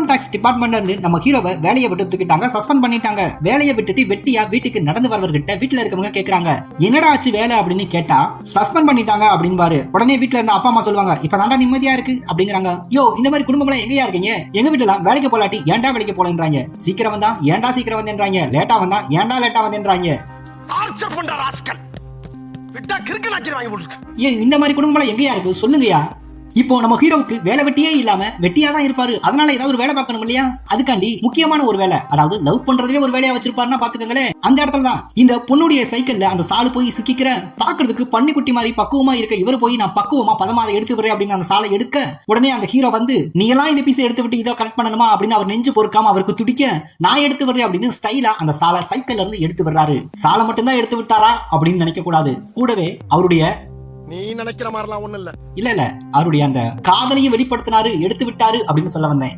Income tax டிபார்ட்மெண்ட்ல இருந்து நம்ம ஹீரோவை வேலையை விட்டு தூக்கிட்டாங்க, சஸ்பெண்ட் பண்ணிட்டாங்க. வேலையை விட்டுட்டு வெட்டியா வீட்டுக்கு நடந்து வரவர்கிட்ட வீட்டுல இருக்கவங்க கேக்குறாங்க, என்னடா ஆச்சு வேலை அப்படின்னு கேட்டா சஸ்பெண்ட் பண்ணிட்டாங்க அப்படின்பாரு. உடனே வீட்டுல இருந்த அப்பா அம்மா சொல்லுவாங்க, இப்பதான்டா நிம்மதியா இருக்கு அப்படிங்கிறாங்க. யோ, இந்த மாதிரி குடும்பம் எங்கயா இருக்கீங்க? எங்க வீட்டுல வேலைக்கு போலாட்டி ஏன்டா வேலைக்கு போலன்றாங்க, சீக்கிரம் வந்தா ஏன்டா சீக்கிரம் வந்தேன்றாங்க, லேட்டா வந்தா ஏன்டா லேட்டா வந்தேன்றாங்க. இந்த மாதிரி குடும்பம் எங்கயா இருக்கு சொல்லுங்கயா. இப்போ நம்ம ஹீரோவுக்கு வேலை வெட்டியே இல்லாம வெட்டியா தான் இருப்பாரு. அதனால ஏதாவது ஒரு வேலை பார்க்கணும் இல்லையா? அதுக்காண்டி முக்கியமான ஒரு வேலை, அதாவது லவ் பண்றதே ஒரு வேலையா வச்சிருப்பாருன்னா பாத்துக்கங்களேன். அந்த இடத்துல தான் இந்த பொண்ணுடைய சைக்கிள்ல அந்த சாலை போய் சிக்கிக்கிற, பாக்குறதுக்கு பன்னிக்குட்டி மாதிரி பக்குவமா இருக்க இவர் போய் நான் பக்குவமா பதமாதை எடுத்து வரேன் அப்படின்னு அந்த சாலை எடுக்க, உடனே அந்த ஹீரோ வந்து நீ எல்லாம் இந்த பீஸை எடுத்து விட்டு இதை கரெக்ட் பண்ணணுமா அப்படின்னு அவர் நெஞ்சு பொறுக்காம அவருக்கு துடிக்க, நான் எடுத்து வரேன் அப்படின்னு ஸ்டைலா அந்த சாலை சைக்கிள்ல இருந்து எடுத்து வர்றாரு. சாலை மட்டும்தான் எடுத்து விட்டாரா அப்படின்னு நினைக்க கூடாது, கூடவே அவருடைய நீ நினைக்கிற மாதிரிலாம் ஒண்ணு இல்ல அவருடைய அந்த காதலையும் வெளிப்படுத்தினாரு, எடுத்து விட்டாரு அப்படின்னு சொல்ல வந்தேன்.